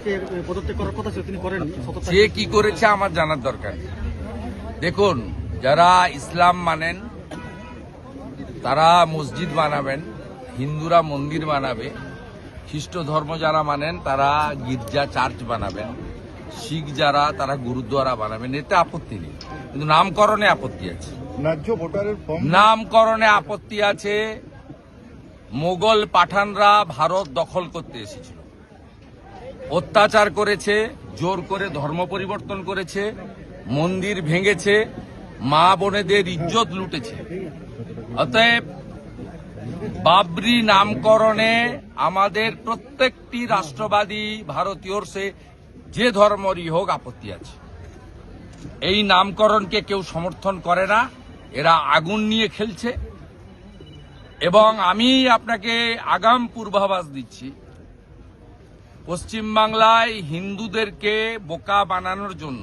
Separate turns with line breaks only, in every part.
আজকে পদত্যাগ করার কথা ছিল, তিনি করেননি।
সে কি করেছে আমার জানার দরকার নেই। দেখুন, যারা ইসলাম মানেন তারা মসজিদ বানাবেন, হিন্দুরা মন্দির বানাবে, খ্রিস্ট ধর্ম যারা মানেন তারা গির্জা চার্চ বানাবেন, শিখ যারা তারা গুরুদ্বারা বানাবেন, এতে আপত্তি নেই। কিন্তু নামকরণে আপত্তি আছে।
ন্যায্য ভোটারের ফর্ম
নামকরণে আপত্তি আছে। মোগল পাঠানরা ভারত দখল করতে এসেছিল, অত্যাচার করেছে, জোর করে ধর্ম পরিবর্তন করেছে, মন্দির ভেঙেছে, মা বোনেদের ইজ্জত লুটেছে। অতএব বাবরি নামকরণে আমাদের প্রত্যেকটি রাষ্ট্রবাদী ভারতীয়র সে যে ধর্মরই হোক আপত্তি আছে। এই নামকরণকে কেউ সমর্থন করে না, এরা আগুন নিয়ে খেলছে। এবং আমি আপনাকে আগাম পূর্বাভাস দিচ্ছি, পশ্চিমবাংলায় হিন্দুদেরকে বোকা বানানোর জন্য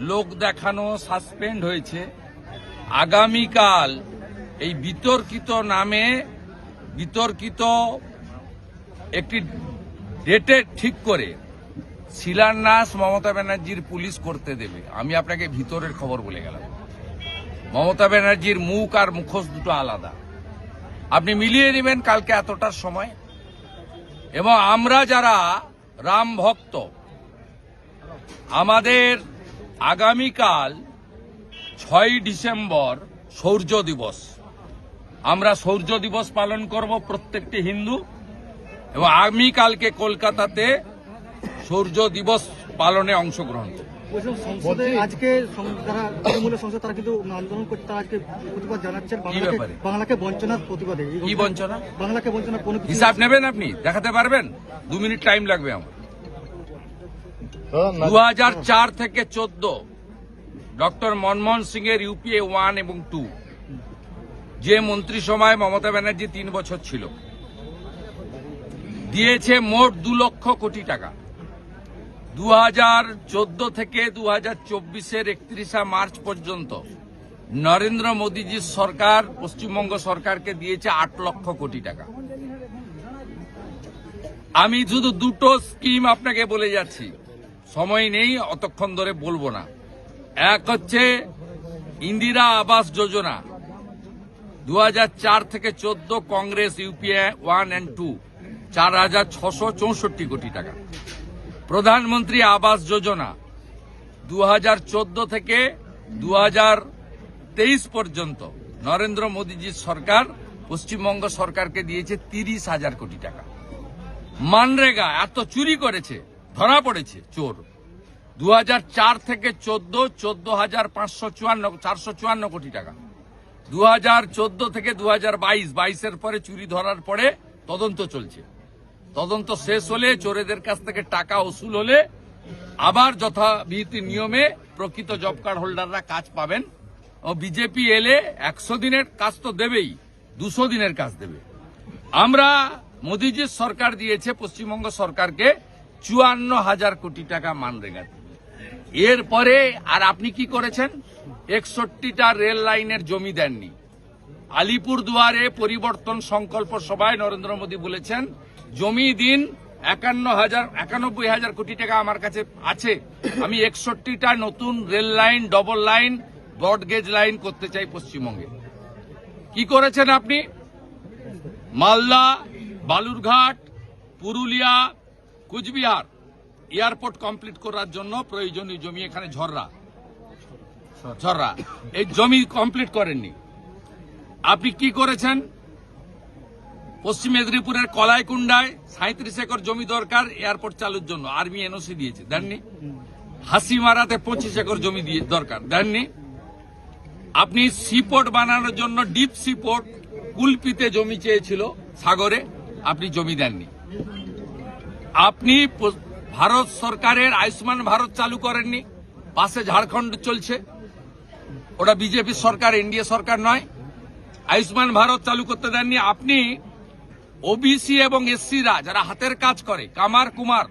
লোক দেখানো সাসপেন্ড হয়েছে। আগামীকাল এই বিতর্কিত নামে বিতর্কিত একটি ডেটে ঠিক করে শিলান্যাস মমতা ব্যানার্জির পুলিশ করতে দেবে। আমি আপনাকে ভিতরের খবর বলে গেলাম, মমতা ব্যানার্জির মুখ আর মুখোশ দুটো আলাদা। আপনি মিলিয়ে নেবেন কালকে এতটার সময়। এবং আমরা যারা রাম ভক্ত, আমাদের আগামীকাল 6ই ডিসেম্বর শৌর্য দিবস। আমরা শৌর্য দিবস পালন করব প্রত্যেকটি হিন্দু, এবং আগামীকালকে কলকাতাতে শৌর্য দিবস পালনে অংশগ্রহণ করব।
সংসদে আজকে যারা তৃণমূলের সংসদ তারা কিন্তু আন্দোলন করতে, তারা আজকে প্রতিবাদ জানাচ্ছেন বাংলাকে বঞ্চনার প্রতিবাদে।
কি বঞ্চনা?
বাংলাকে বঞ্চনা কোনো কিছু
হিসাব নেবেন আপনি? দেখাতে পারবেন? 2 মিনিট টাইম লাগবে আমার। 2004 থেকে 14 ডক্টর মনমোহন সিং এর ইউপিএ 1 এবং 2, যে মন্ত্রিসভায় মমতা ব্যানার্জি 3 বছর ছিল, দিয়েছে মোট 2 লক্ষ কোটি টাকা। 2014 থেকে 2024-এর 31 মার্চ পর্যন্ত নরেন্দ্র মোদীজির সরকার পশ্চিমবঙ্গ সরকারকে দিয়েছে 8 লক্ষ কোটি টাকা। আমি শুধু দুটো স্কিম আপনাকে বলে যাচ্ছি, সময় নেই অতক্ষণ ধরে বলবো না। এক হচ্ছে ইন্দিরা আবাস যোজনা, 2004 থেকে 14 কংগ্রেস ইউপিএ 1 এবং 2, 4,664 কোটি টাকা। প্রধানমন্ত্রী আবাস যোজনা 2014 থেকে 2023 পর্যন্ত নরেন্দ্র মোদীজির সরকার পশ্চিমবঙ্গ সরকারকে দিয়েছে 30,000 কোটি টাকা। মানরেগা এত চুরি করেছে, ধরা পড়েছে চোর। 2004 থেকে 14 454 কোটি টাকা। 2014 থেকে 2022 পরে চুরি ধরার পরে তদন্ত চলছে। তদন্ত শেষ হলে, চোরেদের কাছ থেকে টাকা উসুল হলে আবার যথাবিধি নিয়মে প্রকৃত জব কার্ড হোল্ডাররা কাজ পাবেন। ও বিজেপি এলে 100 দিনের কাজ তো দেবেই, 200 দিনের কাজ দেবে। আমরা মোদীজির সরকার দিয়েছে পশ্চিমবঙ্গ সরকারকে 54,000 কোটি টাকা মানরেগা। এরপরে আর আপনি কি করেছেন? 61টা রেল লাইনের জমি দেননি। আলিপুরদুয়ারে পরিবর্তন সংকল্প সভায় নরেন্দ্র মোদী বলেছেন, জমি দিন 91,000 কোটি টাকা আমার কাছে আছে, আমি 61টা নতুন rail line, double line, broad gauge line করতে চাই পশ্চিমবঙ্গে। কি করেছেন আপনি? মালদা, বালুরঘাট, পুরুলিয়া, কুচবিহার এয়ারপোর্ট কমপ্লিট করার জন্য প্রয়োজনীয় জমি, এখানে ঝররা এই জমি কমপ্লিট করেননি। আপনি কি করেছেন? পশ্চিম মেদিনীপুরের কলাইকুণ্ডায় 37 একর জমি দরকার এয়ারপোর্ট চালুর জন্য, আর্মি এনওসি দিয়েছে, দেননি। হাসিমারাতে 25 একর জমি দরকার, দেননি। আপনি সিপোর্ট বানানোর জন্য ডিপ সিপোর্ট কুলপিতে জমি চেয়েছিল সাগরে, আপনি জমি দেননি। আপনি ভারত সরকারের আয়ুষ্মান ভারত চালু করেননি, পাশে ঝাড়খণ্ড চলছে, ওটা বিজেপি সরকার, এনডিএ সরকার নয়। আয়ুষ্মান ভারত চালু করতে দেননি। আপনি ওবিসি এবং এসসিরা যারা হাতের কাজ করে, কামার কুমার,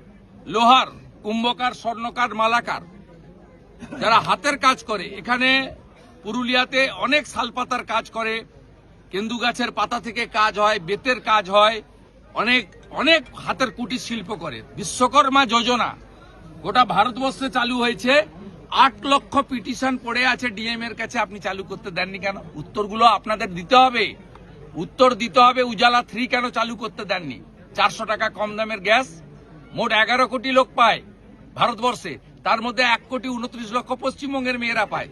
লোহার, কুম্ভকার, স্বর্ণকার, মালাকার, যারা হাতের কাজ করে, এখানে পুরুলিয়াতে অনেক শালপাতার কাজ করে, কেন্দু গাছের পাতা থেকে কাজ হয়, বেতের কাজ হয়, অনেক অনেক হাতের কুটির শিল্প করে। বিশ্বকর্মা যোজনা গোটা ভারতবর্ষে চালু হয়েছে, 8 লক্ষ পিটিশন পড়ে আছে ডিএম এর কাছে, আপনি চালু করতে দেননি কেন? উত্তরগুলো আপনাদের দিতে হবে, উত্তর দিতে হবে। উজালা 3 কেন চালু করতে দেননি? 400 টাকা কম দামের গ্যাস মোট 11 কোটি লোক পায় ভারতবর্ষে, তার মধ্যে 1,29,00,000 পশ্চিমবঙ্গের মেয়েরা পায়।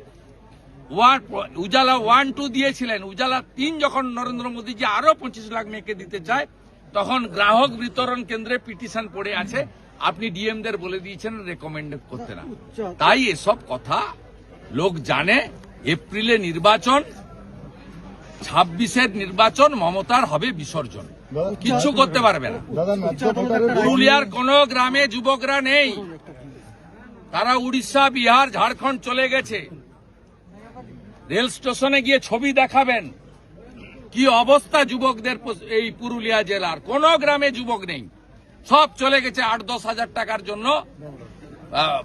উজালা 1-2 দিয়েছিলেন, উজালা 3 যখন নরেন্দ্র মোদীজি আরো 25 লাখ মেয়েকে দিতে চায়, তখন গ্রাহক বিতরণ কেন্দ্রে পিটিশন পড়ে আছে, আপনি ডিএমদের বলে দিয়েছেন রেকমেন্ড করতে না। তাই এসব কথা লোক জানে। এপ্রিলে নির্বাচন, 26-এর নির্বাচন, মমতার হবে বিসর্জন, কিচ্ছু করতে পারবে না। পুরুলিয়ার কোন গ্রামে যুবকরা নেই, তারা উড়িষ্যা, বিহার, ঝাড়খণ্ড চলে গেছে। রেল স্টেশনে গিয়ে ছবি দেখাবেন কি অবস্থা যুবকদের। এই পুরুলিয়া জেলার কোন গ্রামে যুবক নেই, সব চলে গেছে 8-10 হাজার টাকার জন্য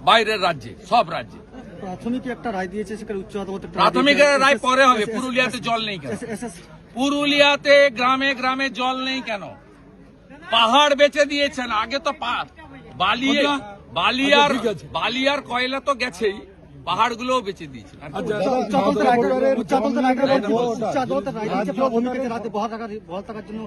বাইরের রাজ্যে, সব রাজ্যে।
প্রাথমিক একটা রায় দিয়েছে, সেখানে উচ্চ আদালত একটা
প্রাথমিক রায় পরে হবে। পুরুলিয়াতে জল নেই কেন? পুরুলিয়াতে গ্রামে গ্রামে জল নেই কেন? পাহাড় বেচে দিয়েছেন। আগে তো বালি আর কয়লা তো গেছেই, পাহাড়গুলো বেচে দিয়েছেন।
উচ্চ আদালতের রায় দিয়েছে, প্রাথমিকে রাতে বহাল থাকার জন্য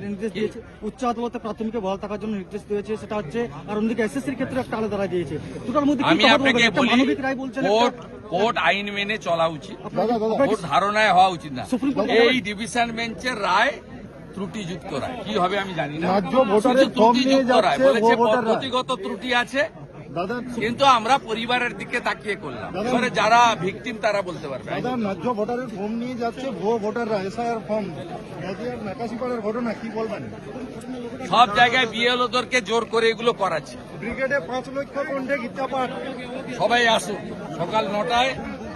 নির্দেশ দিয়েছে। উচ্চ আদালতে প্রাথমিকে বহাল থাকার জন্য নির্দেশ দিয়েছে, সেটা হচ্ছে। আর অন্যদিকে এসএসসির ক্ষেত্রে একটা আলাদা রায় দিয়েছে। দুটোর মধ্যে
আমি আপনাকে বলি,
মানবিক রায় বলছেন,
কোর্ট আইন মেনে চলা উচিত, কোর্ট ধারণায় হওয়া উচিত না। এই ডিভিশন বেঞ্চের রায় ত্রুটিযুক্ত রায়, কি হবে আমি জানি না, শুধু ত্রুটিযুক্ত রায় বলেছে। পদ্ধতিগত ত্রুটি আছে, কিন্তু আমরা পরিবারের দিকে তাকিয়ে করলাম। এবারে যারা ভিকটিম তারা বলতে পারবে।
ন্যায্য ভোটারের ফর্ম নিয়ে যাচ্ছে, ভুয়ো ভোটাররা এসআইআর ফর্ম, নাকাশিপাড়ার ঘটনা কি বলবেন?
সব জায়গায় বিএলওদেরকে জোর করে এগুলো করাচ্ছে।
ব্রিগেডে 5 লক্ষ কণ্ঠে গীতা পাঠ।
সবাই আসুক, সকাল 9টায়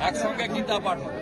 একসঙ্গে গীতা পাঠ হবে।